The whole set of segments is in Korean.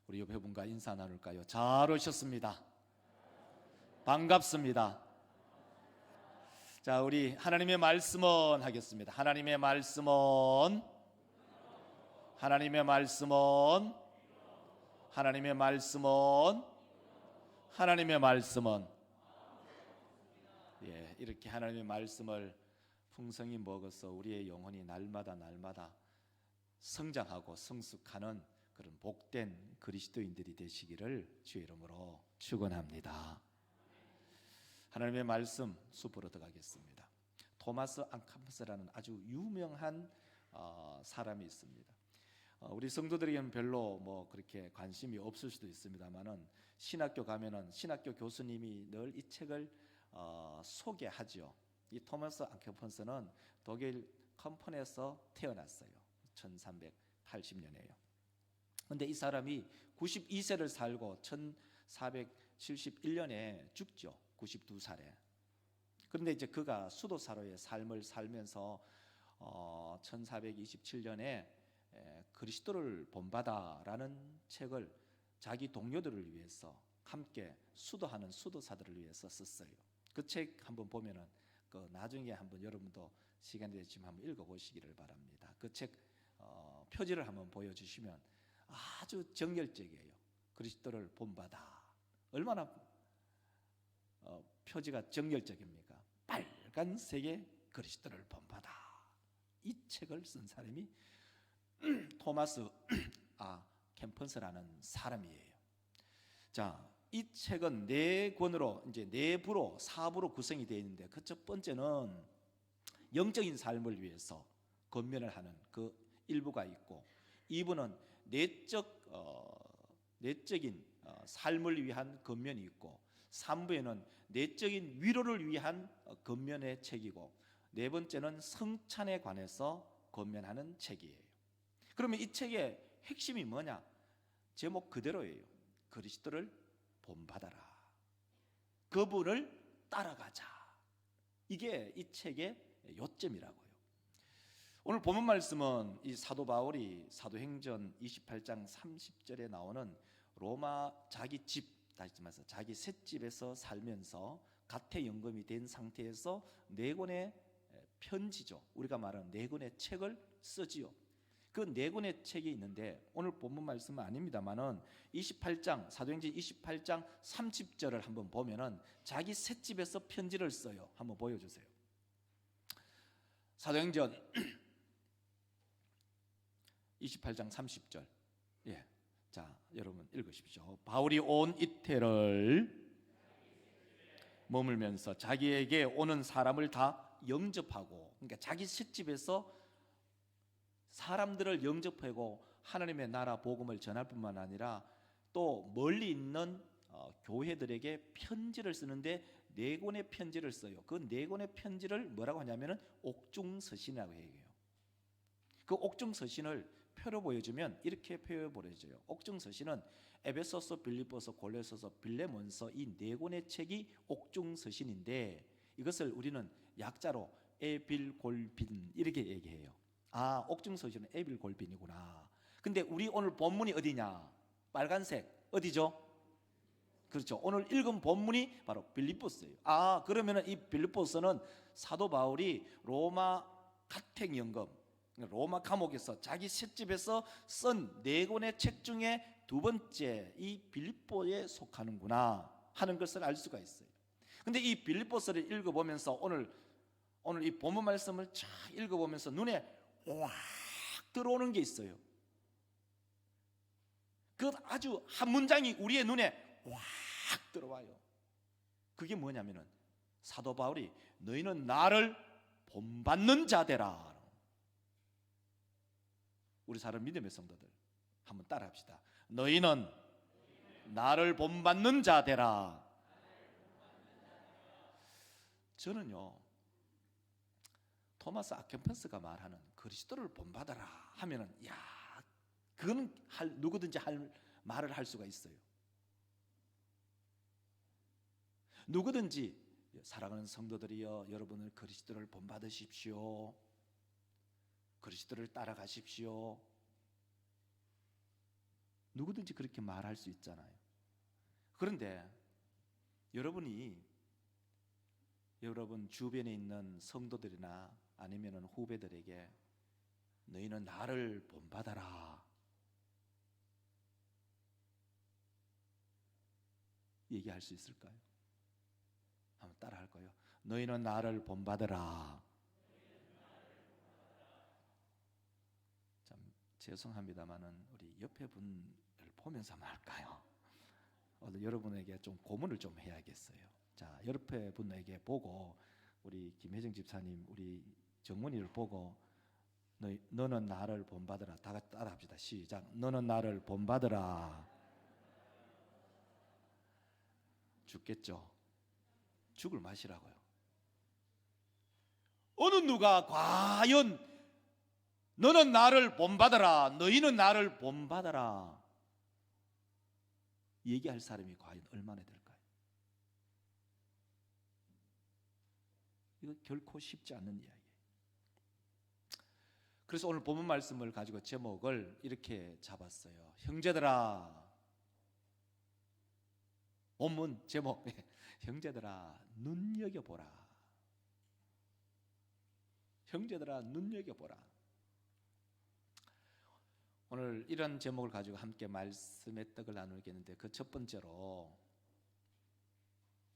우리 옆에 분과 인사 나눌까요? 잘 오셨습니다. 반갑습니다. 자, 우리 하나님의 말씀은 하겠습니다. 하나님의 말씀은 하나님의 말씀은 하나님의 말씀은 하나님의 말씀은 이렇게 하나님의 말씀을 풍성히 먹어서 우리의 영혼이 날마다 성장하고 성숙하는 그런 복된 그리스도인들이 되시기를 주의 이름으로 축원합니다. 하나님의 말씀 숲으로 들어가겠습니다. 토마스 앙캄퍼스라는 아주 유명한 사람이 있습니다. 우리 성도들에게는 별로 그렇게 관심이 없을 수도 있습니다만은 신학교 가면은 신학교 교수님이 늘 이 책을 소개하죠. 이 토마스 앙캄퍼스는 독일 컴폰에서 태어났어요. 1380년에요. 근데 이 사람이 92세를 살고 1471년에 죽죠. 92살에. 그런데 이제 그가 수도사로의 삶을 살면서 1427년에 그리스도를 본받아라는 책을 자기 동료들을 위해서 함께 수도하는 수도사들을 위해서 썼어요. 그 책 한번 보면은 나중에 한번 여러분도 시간 되시면 한번 읽어보시기를 바랍니다. 그 책 표지를 한번 보여주시면 아주 정열적이에요. 그리스도를 본받아. 얼마나 표지가 정열적입니까? 빨간색의 그리스도를 본받아. 이 책을 쓴 사람이 토마스 캠퍼스라는 사람이에요. 자, 이 책은 네 권으로 이제 네 부로 4부로 구성이 되어 있는데 그 첫 번째는 영적인 삶을 위해서 권면을 하는 그 일부가 있고 2부는 내적인 삶을 위한 권면이 있고 3부에는 내적인 위로를 위한 권면의 책이고 네 번째는 성찬에 관해서 권면하는 책이에요. 그러면 이 책의 핵심이 뭐냐? 제목 그대로예요. 그리스도를 본받아라. 그분을 따라가자. 이게 이 책의 요점이라고요. 오늘 본문 말씀은 이 사도 바울이 사도행전 28장 30절에 나오는 로마 자기 집, 다시 말해서 자기 셋집에서 살면서 가택연금이 된 상태에서 네 권의 편지죠. 우리가 말하는 네 권의 책을 쓰지요. 그 네 권의 책이 있는데 오늘 본문 말씀은 아닙니다만은 28장 사도행전 28장 30절을 한번 보면은 자기 셋집에서 편지를 써요. 한번 보여주세요. 사도행전 28장 30절. 자, 여러분 읽으십시오. 바울이 온 이태를 머물면서 자기에게 오는 사람을 다 영접하고, 그러니까 자기 셋집에서 사람들을 영접하고 하나님의 나라 복음을 전할 뿐만 아니라 또 멀리 있는 교회들에게 편지를 쓰는데 네 권의 편지를 써요. 그 네 권의 편지를 뭐라고 하냐면은 옥중서신이라고 해요. 그 옥중서신을 표로 보여주면 이렇게 표로 보여져요. 옥중서신은 에베소서, 빌립보서, 골로새서, 빌레몬서 이 네 권의 책이 옥중서신인데 이것을 우리는 약자로 에빌골빈 이렇게 얘기해요. 옥중서신은 에빌골빈이구나. 근데 우리 오늘 본문이 어디냐? 빨간색 어디죠? 그렇죠. 오늘 읽은 본문이 바로 빌립보서예요. 그러면은 이 빌립보서는 사도 바울이 로마 가택연금, 로마 감옥에서 자기 셋집에서 쓴 네 권의 책 중에 두 번째 이 빌립보에 속하는구나 하는 것을 알 수가 있어요. 근데 이 빌립보서를 읽어보면서 오늘 이 본문 말씀을 쫙 읽어보면서 눈에 확 들어오는 게 있어요. 그 아주 한 문장이 우리의 눈에 확 들어와요. 그게 뭐냐면은 사도 바울이 너희는 나를 본받는 자되라. 우리 사람 믿음의 성도들 한번 따라합시다. 너희는 나를 본받는 자되라. 저는요 토마스 아켄펜스가 말하는 그리스도를 본받아라 하면은 그건 누구든지 말을 할 수가 있어요. 누구든지 사랑하는 성도들이여 여러분은 그리스도를 본받으십시오. 그리스도를 따라가십시오. 누구든지 그렇게 말할 수 있잖아요. 그런데 여러분 주변에 있는 성도들이나 아니면 후배들에게 너희는 나를 본받아라 얘기할 수 있을까요? 한번 따라 할 거예요. 너희는 나를 본받아라. 참 죄송합니다만은 우리 옆에 분을 보면서 한번 할까요? 여러분에게 좀 고문을 좀 해야겠어요. 자, 옆에 분에게 보고 우리 김혜정 집사님, 우리 정문이를 보고 너는 나를 본받으라. 다 같이 따라합시다. 시작. 너는 나를 본받으라. 죽겠죠? 죽을 맛이라고요. 어느 누가 과연 너는 나를 본받아라, 너희는 나를 본받아라 얘기할 사람이 과연 얼마나 될까요? 이거 결코 쉽지 않는 이야기예요. 그래서 오늘 본문 말씀을 가지고 제목을 이렇게 잡았어요. 형제들아, 본문 제목 형제들아 눈여겨보라. 형제들아 눈여겨보라. 오늘 이런 제목을 가지고 함께 말씀의 떡을 나누겠는데 그 첫 번째로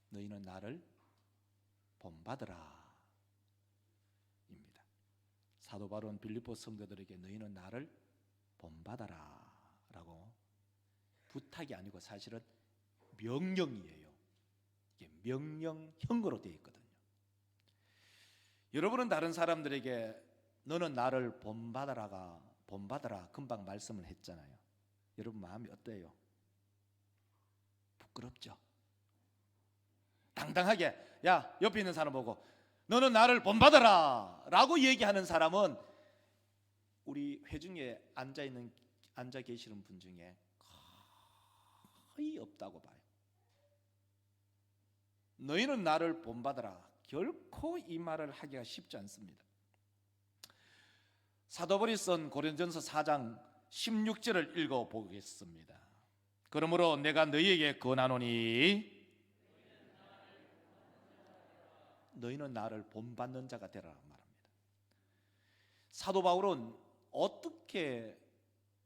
너희는 나를 본받으라 입니다. 사도 바울은 빌립보 성도들에게 너희는 나를 본받아라 라고 부탁이 아니고 사실은 명령이에요. 이게 명령형으로 되어 있거든요. 여러분은 다른 사람들에게 너는 나를 본받아라 금방 말씀을 했잖아요. 여러분 마음이 어때요? 부끄럽죠? 당당하게 야 옆에 있는 사람 보고 너는 나를 본받아라 라고 얘기하는 사람은 우리 회중에 앉아 계시는 분 중에 거의 없다고 봐요. 너희는 나를 본받아라 결코 이 말을 하기가 쉽지 않습니다. 사도 바울이 쓴 고린도전서 4장 16절을 읽어보겠습니다. 그러므로 내가 너희에게 권하노니 너희는 나를 본받는 자가 되라 말합니다. 사도 바울은 어떻게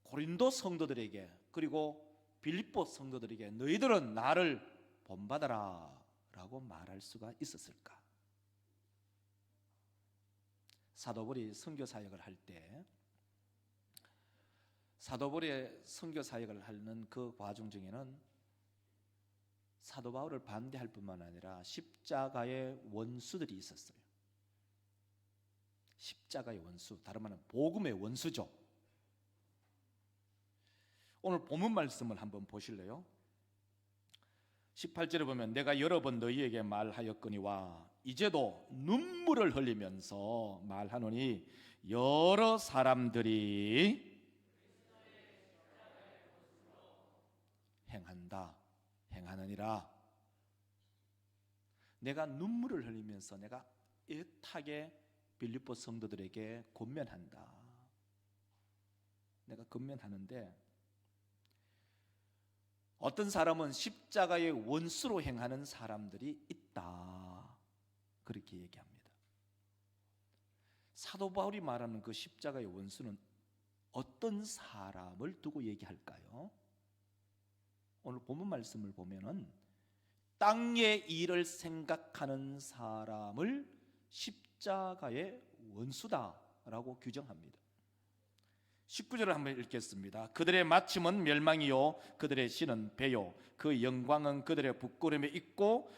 고린도 성도들에게 그리고 빌립보 성도들에게 너희들은 나를 본받아라 라고 말할 수가 있었을까? 사도 바울이 선교 사역을 할 때 사도 바울의 선교 사역을 하는 그 과정 중에는 사도 바울을 반대할 뿐만 아니라 십자가의 원수들이 있었어요. 십자가의 원수, 다른 말은 복음의 원수죠. 오늘 본문 말씀을 한번 보실래요? 18절에 보면 내가 여러 번 너희에게 말하였거니와 이제도 눈물을 흘리면서 말하노니 여러 사람들이 행하느니라. 내가 눈물을 흘리면서 내가 애타게 빌립보 성도들에게 권면한다. 내가 권면하는데 어떤 사람은 십자가의 원수로 행하는 사람들이 있다. 그렇게 얘기합니다. 사도 바울이 말하는 그 십자가의 원수는 어떤 사람을 두고 얘기할까요? 오늘 본문 말씀을 보면은 땅의 일을 생각하는 사람을 십자가의 원수다라고 규정합니다. 19절을 한번 읽겠습니다. 그들의 마침은 멸망이요 그들의 신은 배요 그 영광은 그들의 부끄러움에 있고.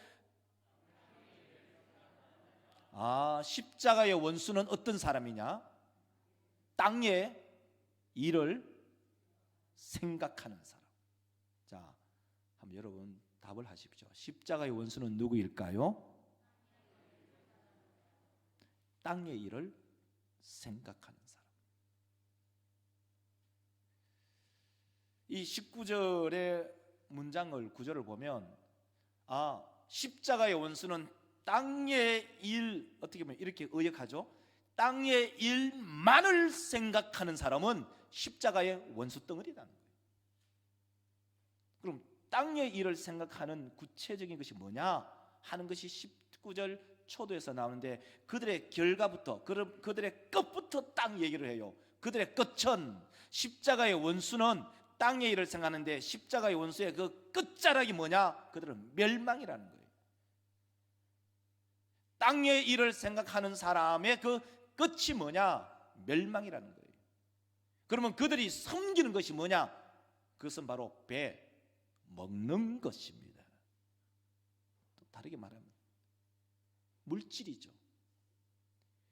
십자가의 원수는 어떤 사람이냐? 땅의 일을 생각하는 사람. 자, 한번 여러분 답을 하십시오. 십자가의 원수는 누구일까요? 땅의 일을 생각하는 사람. 이 19절의 문장을 구절을 보면 십자가의 원수는 땅의 일, 어떻게 보면 이렇게 의역하죠. 땅의 일만을 생각하는 사람은 십자가의 원수 덩어리라는 거예요. 그럼 땅의 일을 생각하는 구체적인 것이 뭐냐 하는 것이 19절 초도에서 나오는데, 그들의 결과부터, 그들의 끝부터 땅 얘기를 해요. 그들의 끝은, 십자가의 원수는 땅의 일을 생각하는데 십자가의 원수의 그 끝자락이 뭐냐? 그들은 멸망이라는 거예요. 땅의 일을 생각하는 사람의 그 끝이 뭐냐? 멸망이라는 거예요. 그러면 그들이 섬기는 것이 뭐냐? 그것은 바로 배, 먹는 것입니다. 또 다르게 말하면 물질이죠.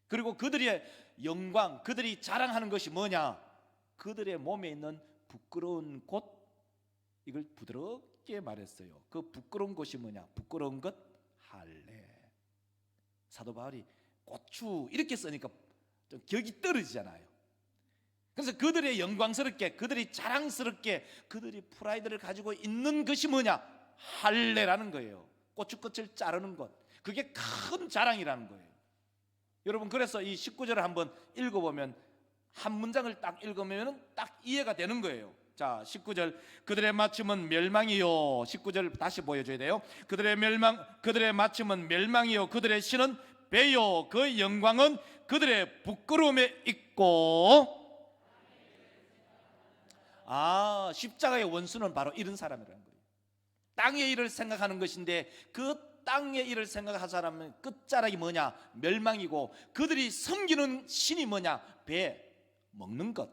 그리고 그들의 영광, 그들이 자랑하는 것이 뭐냐? 그들의 몸에 있는 부끄러운 곳, 이걸 부드럽게 말했어요. 그 부끄러운 곳이 뭐냐? 부끄러운 것, 할례. 사도 바울이 고추 이렇게 쓰니까 좀 격이 떨어지잖아요. 그래서 그들의 영광스럽게, 그들이 자랑스럽게, 그들이 프라이드를 가지고 있는 것이 뭐냐? 할례라는 거예요. 고추꽃을 자르는 것, 그게 큰 자랑이라는 거예요. 여러분, 그래서 이 19절을 한번 읽어보면, 한 문장을 딱 읽으면 딱 이해가 되는 거예요. 자, 19절, 그들의 마침은 멸망이요. 19절 다시 보여줘야 돼요. 그들의 마침은 멸망이요, 그들의 신은 배요, 그 영광은 그들의 부끄러움에 있고. 십자가의 원수는 바로 이런 사람이라는 거예요. 땅의 일을 생각하는 것인데, 그 땅의 일을 생각하는 사람은 끝자락이 뭐냐? 멸망이고, 그들이 섬기는 신이 뭐냐? 배, 먹는 것,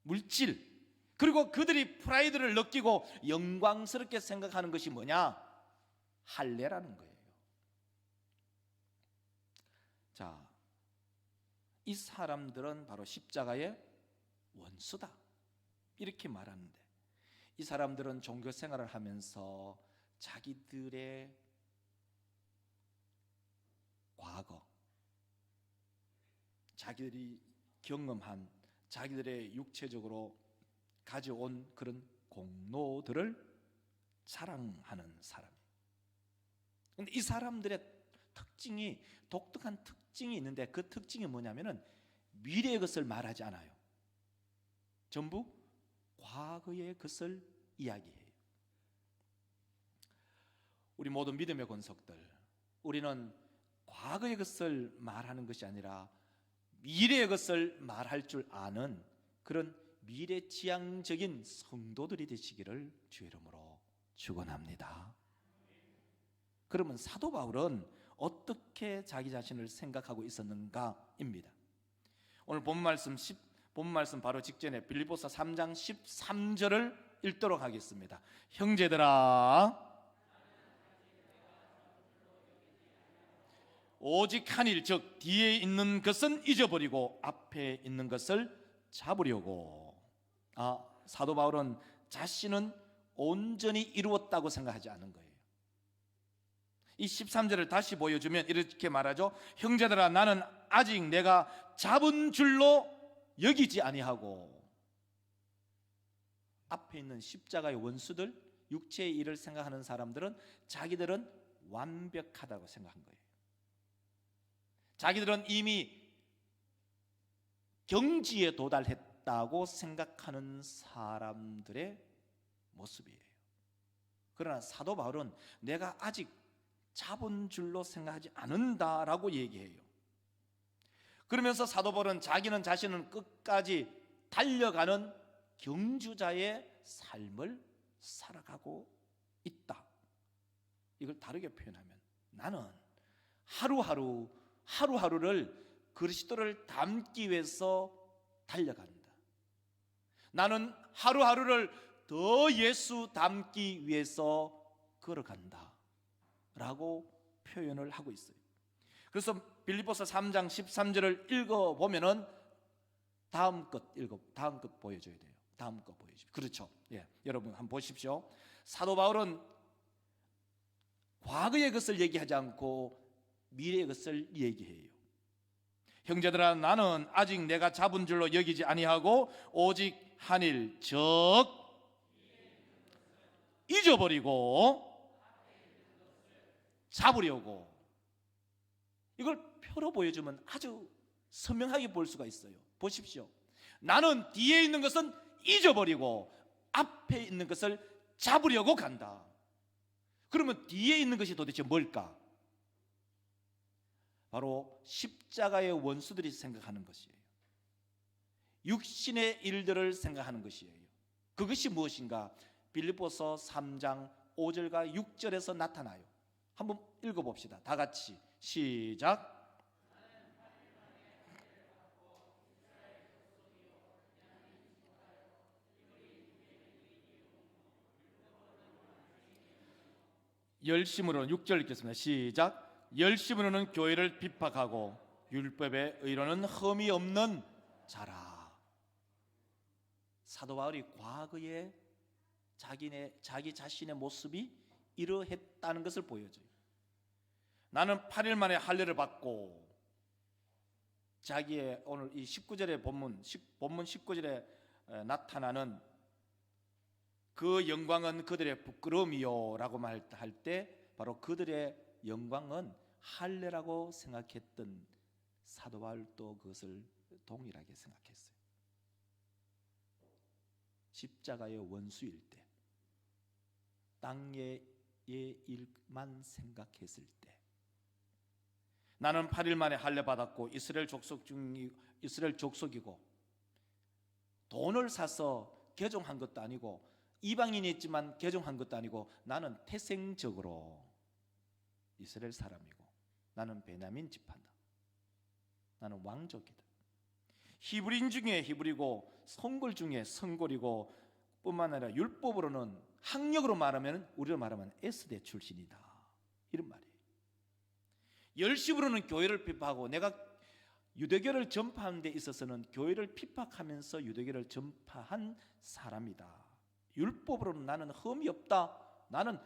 물질. 그리고 그들이 프라이드를 느끼고 영광스럽게 생각하는 것이 뭐냐? 할례라는 거예요. 자, 이 사람들은 바로 십자가의 원수다, 이렇게 말하는데, 이 사람들은 종교 생활을 하면서 자기들의 과거, 자기들이 경험한, 자기들의 육체적으로 가져온 그런 공로들을 자랑하는 사람이에요. 그런데 이 사람들의 특징이, 독특한 특징이 있는데, 그 특징이 뭐냐면은 미래의 것을 말하지 않아요. 전부 과거의 것을 이야기해요. 우리 모든 믿음의 권속들, 우리는 과거의 것을 말하는 것이 아니라 미래의 것을 말할 줄 아는 그런 미래지향적인 성도들이 되시기를 주의 이름으로 축원합니다. 그러면 사도 바울은 어떻게 자기 자신을 생각하고 있었는가입니다. 오늘 본 말씀 바로 직전에 빌립보서 3장 13절을 읽도록 하겠습니다. 형제들아, 오직 한 일, 즉 뒤에 있는 것은 잊어버리고 앞에 있는 것을 잡으려고. 사도 바울은 자신은 온전히 이루었다고 생각하지 않은 거예요. 이 13절을 다시 보여주면 이렇게 말하죠. 형제들아, 나는 아직 내가 잡은 줄로 여기지 아니하고. 앞에 있는 십자가의 원수들, 육체의 일을 생각하는 사람들은 자기들은 완벽하다고 생각한 거예요. 자기들은 이미 경지에 도달했다고 생각하는 사람들의 모습이에요. 그러나 사도 바울은 내가 아직 잡은 줄로 생각하지 않는다라고 얘기해요. 그러면서 사도 바울은 자기는 자신은 끝까지 달려가는 경주자의 삶을 살아가고 있다. 이걸 다르게 표현하면, 나는 하루하루를 그리스도를 닮기 위해서 달려간다. 나는 하루하루를 더 예수 닮기 위해서 걸어간다 라고 표현을 하고 있어요. 그래서 빌립보서 3장 13절을 읽어보면은 다음 것 보여줘야 돼요. 다음 것 보여주십시오. 그렇죠. 여러분 한번 보십시오. 사도 바울은 과거의 것을 얘기하지 않고 미래의 것을 얘기해요. 형제들아, 나는 아직 내가 잡은 줄로 여기지 아니하고 오직 한 일, 즉 잊어버리고 잡으려고. 이걸 표로 보여주면 아주 선명하게 볼 수가 있어요. 보십시오. 나는 뒤에 있는 것은 잊어버리고 앞에 있는 것을 잡으려고 간다. 그러면 뒤에 있는 것이 도대체 뭘까? 바로 십자가의 원수들이 생각하는 것이에요. 육신의 일들을 생각하는 것이에요. 그것이 무엇인가? 빌립보서 3장 5절과 6절에서 나타나요. 한번 읽어봅시다. 다 같이 시작. 열심으로는 6절 읽겠습니다. 시작. 열심으로는 교회를 핍박하고 율법의 의로는 흠이 없는 자라. 사도 바울이 과거에 자기 자신의 모습이 이러했다는 것을 보여줘요. 나는 8일 만에 할례를 받고, 자기의 오늘 이 19절의 본문 19절에 나타나는 그 영광은 그들의 부끄러움이요 라고 말할 때, 바로 그들의 영광은 할례라고 생각했던 사도 바울도 그것을 동일하게 생각했어요. 십자가의 원수일 때, 땅의 일만 생각했을 때, 나는 8일 만에 할례 받았고 이스라엘 족속이고 돈을 사서 개종한 것도 아니고 이방인이었지만 개종한 것도 아니고 나는 태생적으로 이스라엘 사람이고 나는 베냐민 지파다. 나는 왕족이다. 히브리인 중에 히브리고 성골 중에 성골이고 뿐만 아니라 율법으로는 학력으로 말하면 우리로 말하면 S대 출신이다. 이런 말이에요. 열심으로는 교회를 핍박하고, 내가 유대교를 전파하는 데 있어서는 교회를 핍박하면서 유대교를 전파한 사람이다. 율법으로는 나는 흠이 없다. 나는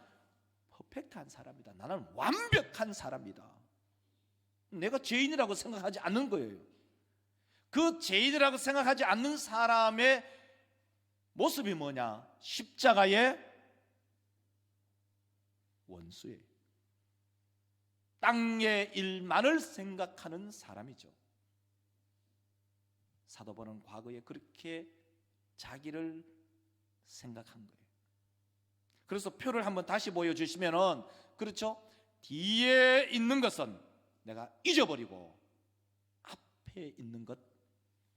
퍼펙트한 사람이다. 나는 완벽한 사람이다. 내가 죄인이라고 생각하지 않는 거예요. 그 죄인이라고 생각하지 않는 사람의 모습이 뭐냐? 십자가의 원수예요. 땅의 일만을 생각하는 사람이죠. 사도 바울은 과거에 그렇게 자기를 생각한 거예요. 그래서 표를 한번 다시 보여주시면은, 그렇죠? 뒤에 있는 것은 내가 잊어버리고 앞에 있는 것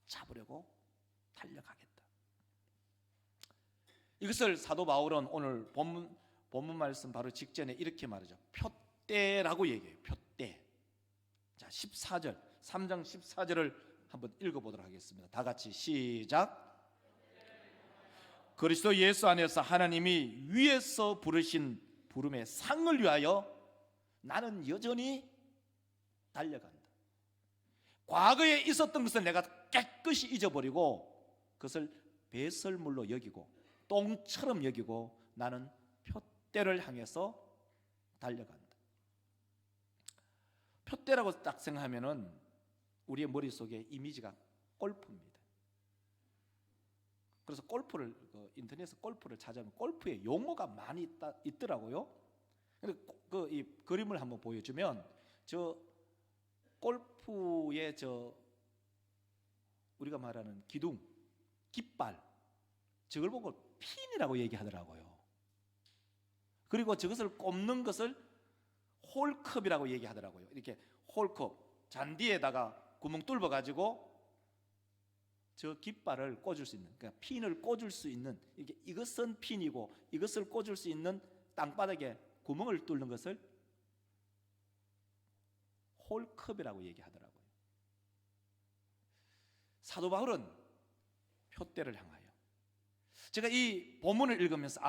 잡으려고 달려가겠다. 이것을 사도 바울은 오늘 본문 말씀 바로 직전에 이렇게 말하죠. 표대라고 얘기해요. 표대. 자, 14절, 3장 14절을 한번 읽어보도록 하겠습니다. 다 같이 시작. 그리스도 예수 안에서 하나님이 위에서 부르신 부름의 상을 위하여 나는 여전히 달려간다. 과거에 있었던 것을 내가 깨끗이 잊어버리고 그것을 배설물로 여기고 똥처럼 여기고 나는 표대를 향해서 달려간다. 표대라고 딱 생각하면은 우리의 머릿속에 이미지가 골프입니다. 그래서 골프를 인터넷에서 골프를 찾아보면 골프의 용어가 많이 있더라고요. 이 그림을 한번 보여주면, 저 골프의 우리가 말하는 기둥, 깃발, 저걸 보고 핀이라고 얘기하더라고요. 그리고 저것을 꼽는 것을 홀컵이라고 얘기하더라고요. 이렇게 홀컵, 잔디에다가 구멍 뚫어 가지고 저 깃발을 꽂을 수 있는, 그러니까 핀을 꽂을 수 있는, 이것은 핀이고 이것을 꽂을 수 있는 땅바닥에 구멍을 뚫는 것을 홀컵이라고 얘기하더라고요. 사도 바울은 표대를 향하여, 제가 이 본문을 읽으면서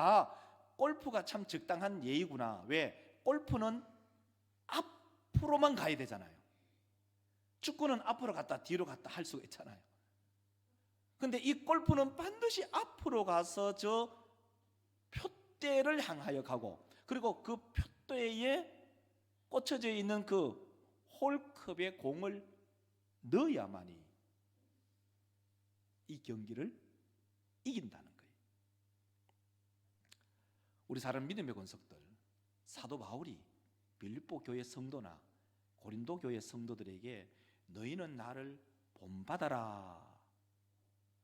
골프가 참 적당한 예이구나. 왜? 골프는 앞으로만 가야 되잖아요. 축구는 앞으로 갔다 뒤로 갔다 할 수가 있잖아요. 근데 이 골프는 반드시 앞으로 가서 저 표대를 향하여 가고, 그리고 그 표대에 꽂혀져 있는 그 홀컵에 공을 넣어야만이 이 경기를 이긴다는 거예요. 우리 사람 믿음의 권속들, 사도 바울이 빌립보 교회 성도나 고린도 교회 성도들에게 너희는 나를 본받아라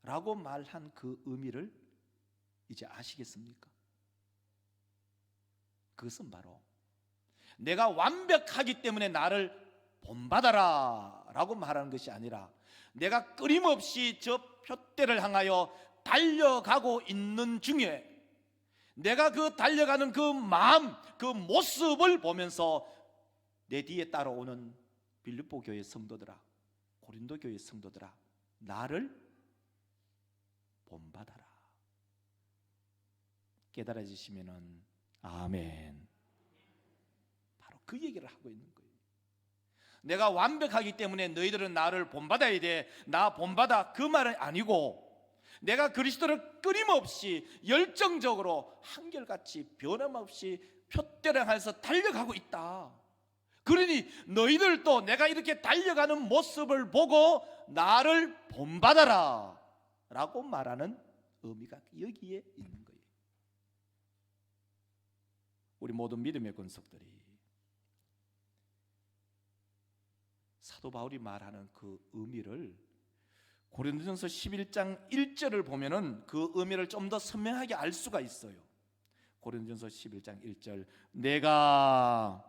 라고 말한 그 의미를 이제 아시겠습니까? 그것은 바로 내가 완벽하기 때문에 나를 본받아라 라고 말하는 것이 아니라 내가 끊임없이 저 표대를 향하여 달려가고 있는 중에 내가 그 달려가는 그 마음, 그 모습을 보면서 내 뒤에 따라오는 빌립보 교회 성도들아, 고린도 교회 성도들아, 나를 본받아라. 깨달아지시면은 아멘. 바로 그 얘기를 하고 있는 거예요. 내가 완벽하기 때문에 너희들은 나를 본받아야 돼, 나 본받아, 그 말은 아니고 내가 그리스도를 끊임없이 열정적으로 한결같이 변함없이 표대를 향해서 달려가고 있다. 그러니 너희들도 내가 이렇게 달려가는 모습을 보고 나를 본받아라 라고 말하는 의미가 여기에 있는 거예요. 우리 모든 믿음의 권속들이 사도 바울이 말하는 그 의미를 고린도전서 11장 1절을 보면은 그 의미를 좀 더 선명하게 알 수가 있어요. 고린도전서 11장 1절, 내가,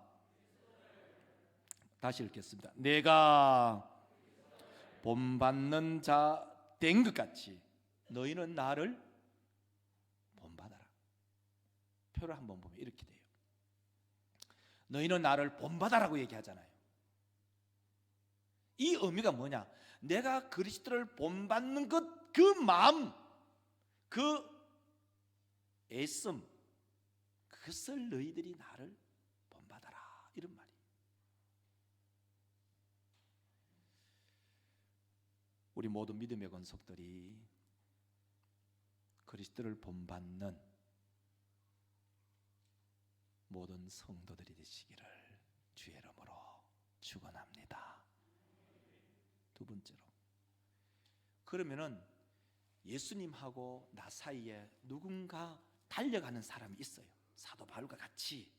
다시 읽겠습니다. 내가 본받는 자 된 것 같이 너희는 나를 본받아라. 표를 한번 보면 이렇게 돼요. 너희는 나를 본받아라고 얘기하잖아요. 이 의미가 뭐냐? 내가 그리스도를 본받는 것, 그 마음, 그 애씀, 그것을 너희들이 나를 본받아라, 이런 말이에요. 우리 모든 믿음의 권속들이 그리스도를 본받는 모든 성도들이 되시기를 주의 이름으로 축원합니다. 두 번째로, 그러면은 예수님하고 나 사이에 누군가 달려가는 사람이 있어요. 사도 바울과 같이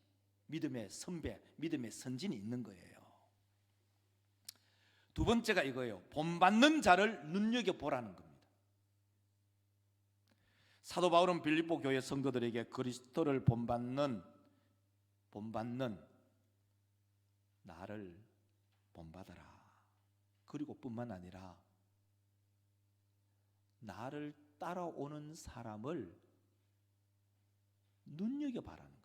믿음의 선배, 믿음의 선진이 있는 거예요. 두 번째가 이거예요. 본받는 자를 눈여겨보라는 겁니다. 사도 바울은 빌립보 교회 성도들에게 그리스도를 본받는 나를 본받아라. 그리고 뿐만 아니라 나를 따라오는 사람을 눈여겨봐라는 거예요.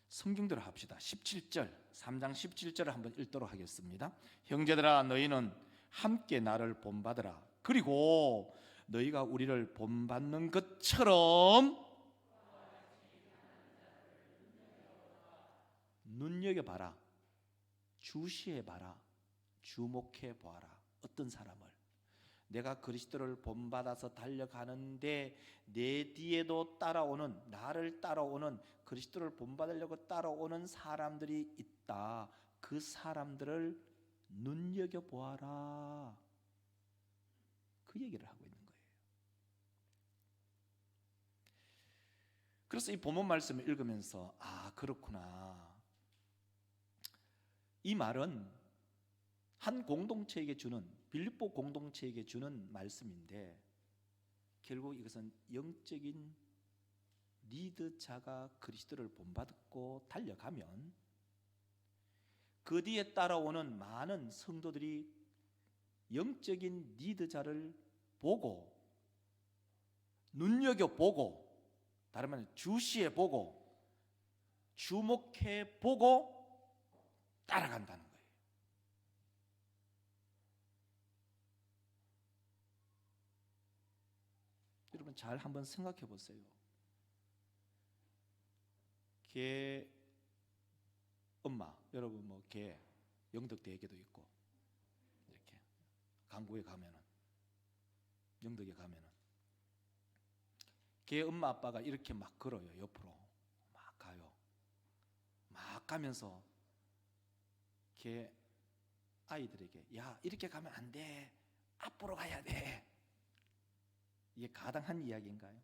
성경대로 합시다. 17절, 3장 17절을 한번 읽도록 하겠습니다. 형제들아, 너희는 함께 나를 본받으라. 그리고 너희가 우리를 본받는 것처럼 눈여겨봐라, 주시해봐라, 주목해봐라. 어떤 사람을? 내가 그리스도를 본받아서 달려가는데 내 뒤에도 따라오는, 나를 따라오는, 그리스도를 본받으려고 따라오는 사람들이 있다. 그 사람들을 눈여겨보아라. 그 얘기를 하고 있는 거예요. 그래서 이 본문 말씀을 읽으면서 아, 그렇구나. 이 말은 한 공동체에게 주는, 빌립보 공동체에게 주는 말씀인데 결국 이것은 영적인 리더자가 그리스도를 본받고 달려가면 그 뒤에 따라오는 많은 성도들이 영적인 리더자를 보고 눈여겨보고, 다른 말은 주시해보고 주목해보고 따라간다는 거예요. 여러분 잘 한번 생각해 보세요. 개 엄마, 여러분 뭐 개 영덕대게도 있고 이렇게 강구에 가면은, 영덕에 가면은 개 엄마 아빠가 이렇게 막 걸어요. 옆으로 막 가요. 막 가면서 개 아이들에게 야, 이렇게 가면 안 돼, 앞으로 가야 돼. 이게 가당한 이야기인가요?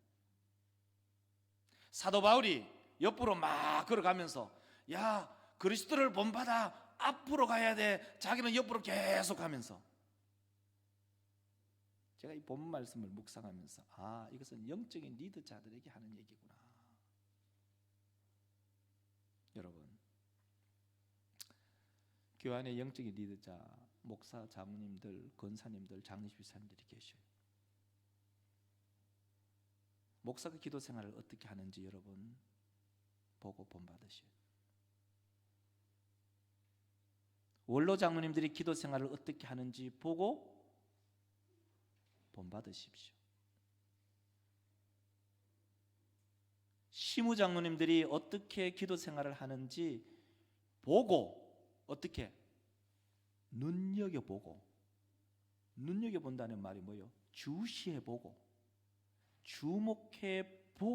사도 바울이 옆으로 막 걸어가면서 야, 그리스도를 본받아, 앞으로 가야 돼. 자기는 옆으로 계속 가면서, 제가 이 본문 말씀을 묵상하면서 아, 이것은 영적인 리더자들에게 하는 얘기구나. 여러분, 교회 안에 영적인 리더자, 목사, 자문님들, 권사님들, 장로집사님들이 계셔요. 목사가 기도 생활을 어떻게 하는지 여러분 보고 본받으셔요. 원로 장로님들이 기도 생활을 어떻게 하는지 보고 본받으십시오. 시무 장로님들이 어떻게 기도 생활을 하는지 보고 어떻게 눈여겨보고, 눈여겨본다는 말이 뭐예요? 주시해보고 주목해보고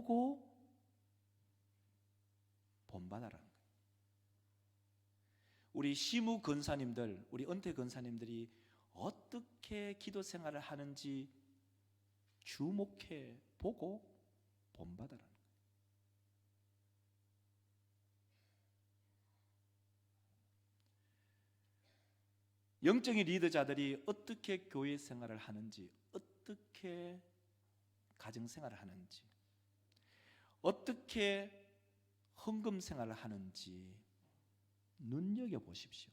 본받아라는 거예요. 우리 시무 권사님들, 우리 은퇴 권사님들이 어떻게 기도 생활을 하는지 주목해보고 본받아라는 거예요. 영적인 리더자들이 어떻게 교회 생활을 하는지, 어떻게 가정 생활을 하는지, 어떻게 헌금 생활을 하는지 눈여겨보십시오.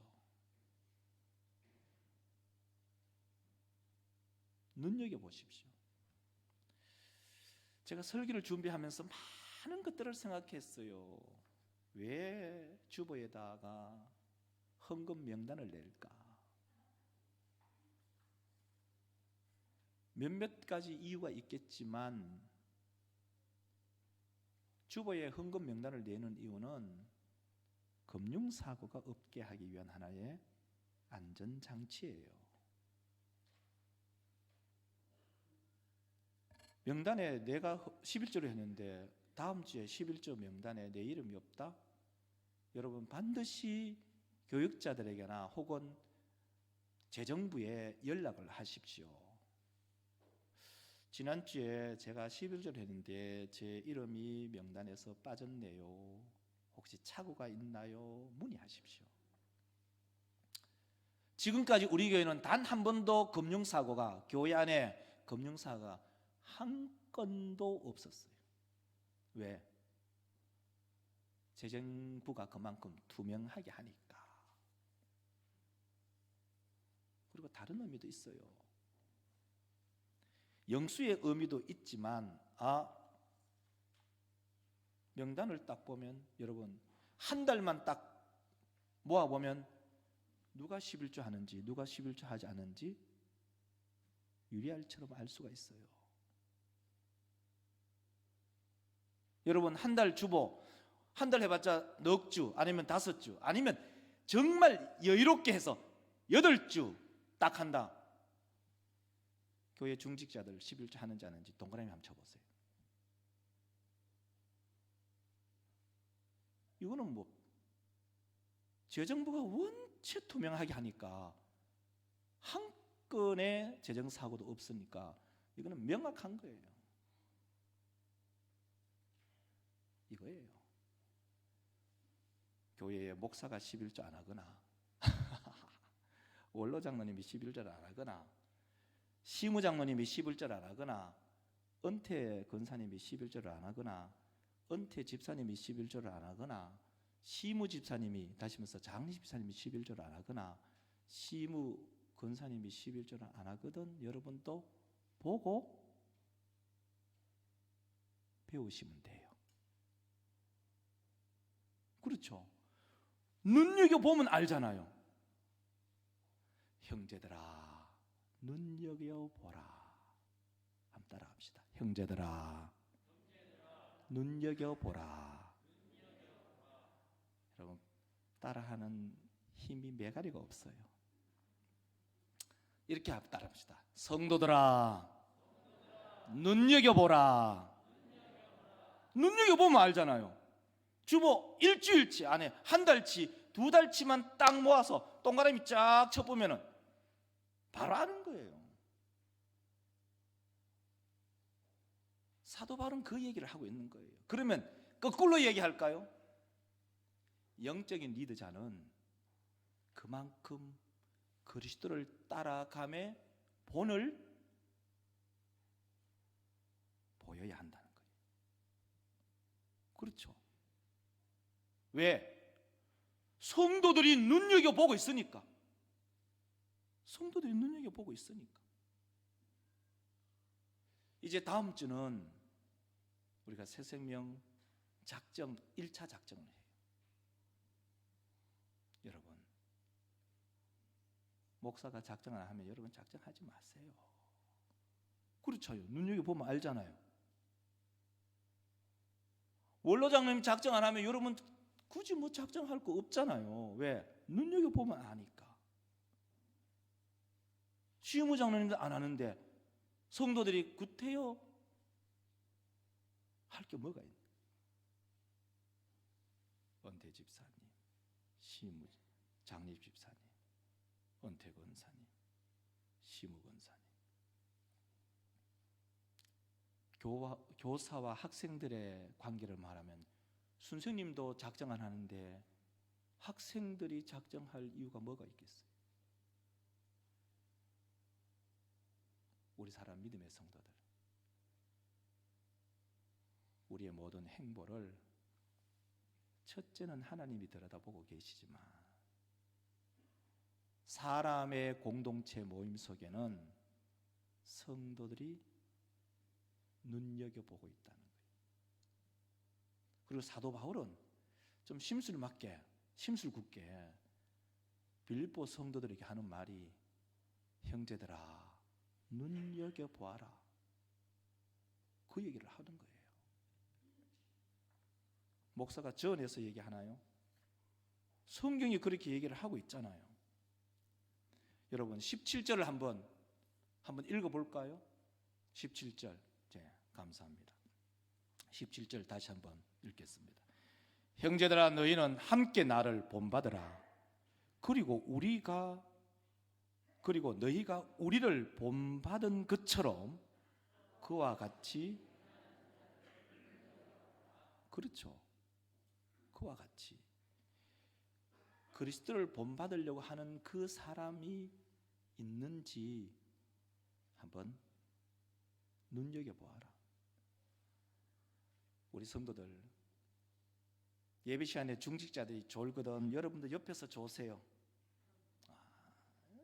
눈여겨보십시오. 제가 설교를 준비하면서 많은 것들을 생각했어요. 왜 주보에다가 헌금 명단을 낼까? 몇몇 가지 이유가 있겠지만 주보에 헌금 명단을 내는 이유는 금융사고가 없게 하기 위한 하나의 안전장치예요. 명단에 내가 11조를 했는데 다음 주에 11조 명단에 내 이름이 없다? 여러분 반드시 교육자들에게나 혹은 재정부에 연락을 하십시오. 지난주에 제가 11조를 했는데 제 이름이 명단에서 빠졌네요. 혹시 착오가 있나요? 문의하십시오. 지금까지 우리 교회는 단 한 번도 금융사고가, 교회 안에 금융사고가 한 건도 없었어요. 왜? 재정부가 그만큼 투명하게 하니까. 그리고 다른 의미도 있어요. 영수의 의미도 있지만 명단을 딱 보면 여러분 한 달만 딱 모아보면 누가 11조 하는지 누가 11조 하지 않은지 유리알처럼 알 수가 있어요. 여러분 한 달 주보 한 달 해봤자 넉 주 아니면 5주 아니면 정말 여유롭게 해서 8주 딱 한다. 교회 중직자들 11조 하는지 안 하는지 동그라미 한번 쳐보세요. 이거는 뭐 재정부가 원체 투명하게 하니까 한 건의 재정사고도 없으니까 이거는 명확한 거예요. 이거예요. 교회에 목사가 11조 안 하거나 원로 장로님이 11조를 안 하거나 시무 장로님이 11조를 안 하거나 은퇴 권사님이 11조를 안 하거나 은퇴 집사님이 11조를 안 하거나 시무 집사님이 다시 말해서 장리 집사님이 11조를 안 하거나 시무 권사님이 11조를 안 하거든 여러분도 보고 배우시면 돼요. 그렇죠? 눈여겨보면 알잖아요. 형제들아 눈여겨보라. 한번 따라갑시다. 형제들아 눈여겨보라. 여러분 따라하는 힘이 매가리가 없어요. 이렇게 따라합시다. 성도들아 눈여겨보라. 눈여겨보면 알잖아요. 주보 일주일치 안에 한 달치 두 달치만 딱 모아서 동그라미 쫙 쳐보면 바로 아는 거예요. 사도 바울은 그 얘기를 하고 있는 거예요. 그러면 거꾸로 얘기할까요? 영적인 리더자는 그만큼 그리스도를 따라감의 본을 보여야 한다는 거예요. 그렇죠? 왜? 성도들이 눈여겨보고 있으니까. 성도들이 눈여겨보고 있으니까. 이제 다음 주는 우리가 새생명 작정 1차 작정을 해요. 여러분, 목사가 작정을 안 하면 여러분 작정하지 마세요. 그렇죠. 눈여겨보면 알잖아요. 원로장님 작정 안 하면 여러분 굳이 뭐 작정할 거 없잖아요. 왜? 눈여겨보면 아니까. 시무장로님도 안 하는데 성도들이 구태여 할 게 뭐가 있나? 은퇴 집사님, 시무 장립 집사님, 은퇴 권사님, 시무 권사님, 교사와 학생들의 관계를 말하면 선생님도 작정 안 하는데 학생들이 작정할 이유가 뭐가 있겠어요? 우리 사람 믿음의 성도들, 우리의 모든 행보를 첫째는 하나님이 들여다보고 계시지만 사람의 공동체 모임 속에는 성도들이 눈여겨보고 있다는 거예요. 그리고 사도 바울은 좀 심술 맞게, 심술 굳게 빌립보 성도들에게 하는 말이 형제들아 눈여겨보아라, 그 얘기를 하는 거예요. 목사가 전해서 얘기하나요? 성경이 그렇게 얘기를 하고 있잖아요. 여러분 17절을 한번 읽어볼까요? 17절. 네, 감사합니다. 17절 다시 한번 읽겠습니다. 형제들아 너희는 함께 나를 본받으라. 그리고 너희가 우리를 본받은 것처럼 그와 같이, 그렇죠, 그와 같이 그리스도를 본받으려고 하는 그 사람이 있는지 한번 눈여겨보아라. 우리 성도들 예배 시간에 중직자들이 졸거든. 여러분들 옆에서 조세요.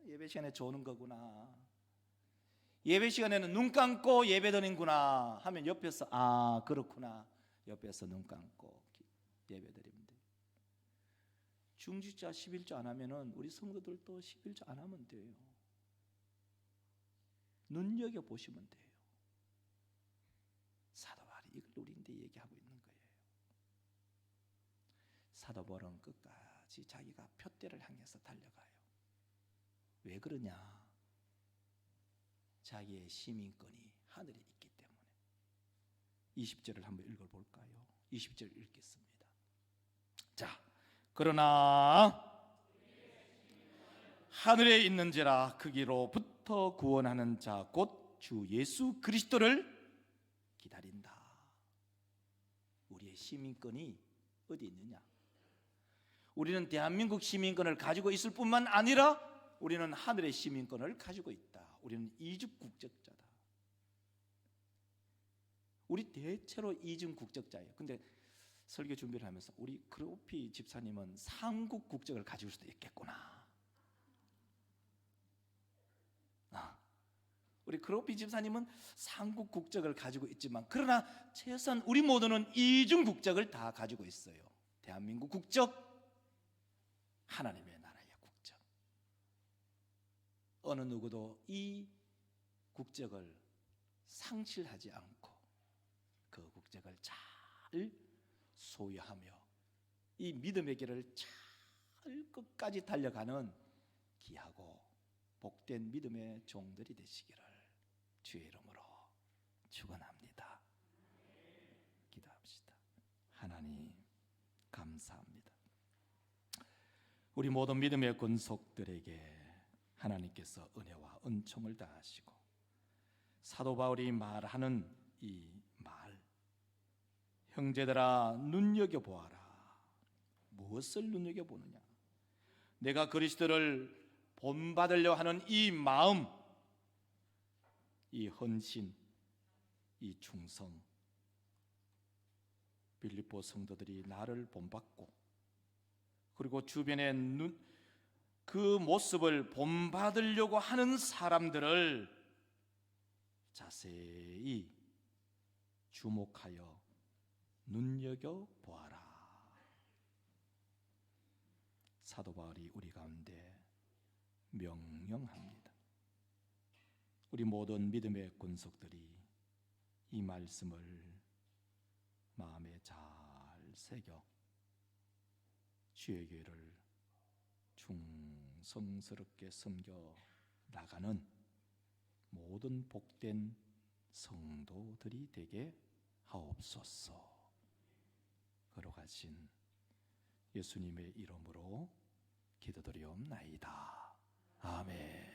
예배 시간에 조는 거구나. 예배 시간에는 눈 감고 예배 드리는구나 하면 옆에서 그렇구나. 옆에서 눈 감고 예배 드리면 돼요. 중직자 11조 안 하면은 우리 성도들도 11조 안 하면 돼요. 눈여겨 보시면 돼요. 사도 바울이 이걸 우리한테 얘기하고 있는 거예요. 사도 바울은 끝까지 자기가 표대를 향해서 달려가요. 왜 그러냐? 자기의 시민권이 하늘에 있기 때문에. 20절을 한번 읽어볼까요? 20절 읽겠습니다. 자, 그러나 하늘에 있는지라 그기로부터 구원하는 자 곧 주 예수 그리스도를 기다린다. 우리의 시민권이 어디 있느냐? 우리는 대한민국 시민권을 가지고 있을 뿐만 아니라 우리는 하늘의 시민권을 가지고 있다. 우리는 이중 국적자다. 우리 대체로 이중 국적자예요. 근데 설교 준비를 하면서 우리 크로피 집사님은 삼국 국적을 가질 수도 있겠구나. 우리 크로피 집사님은 삼국 국적을 가지고 있지만 그러나 최소한 우리 모두는 이중 국적을 다 가지고 있어요. 대한민국 국적, 하나님의 나라의 국적. 어느 누구도 이 국적을 상실하지 않고 그 국적을 잘 소유하며 이 믿음의 길을 잘 끝까지 달려가는 귀하고 복된 믿음의 종들이 되시기를 주의 이름으로 축원합니다. 기도합시다. 하나님 감사합니다. 우리 모든 믿음의 권속들에게 하나님께서 은혜와 은총을 다하시고 사도 바울이 말하는 이 말, 형제들아 눈여겨보아라. 무엇을 눈여겨보느냐? 내가 그리스도를 본받으려 하는 이 마음, 이 헌신, 이 충성. 빌립보 성도들이 나를 본받고 그리고 주변의 그 모습을 본받으려고 하는 사람들을 자세히 주목하여 눈여겨 보아라. 사도 바울이 우리 가운데 명령합니다. 우리 모든 믿음의 권속들이 이 말씀을 마음에 잘 새겨 주의 교회를 충성스럽게 섬겨 나가는 모든 복된 성도들이 되게 하옵소서. 거룩하신 예수님의 이름으로 기도드리옵나이다. 아멘.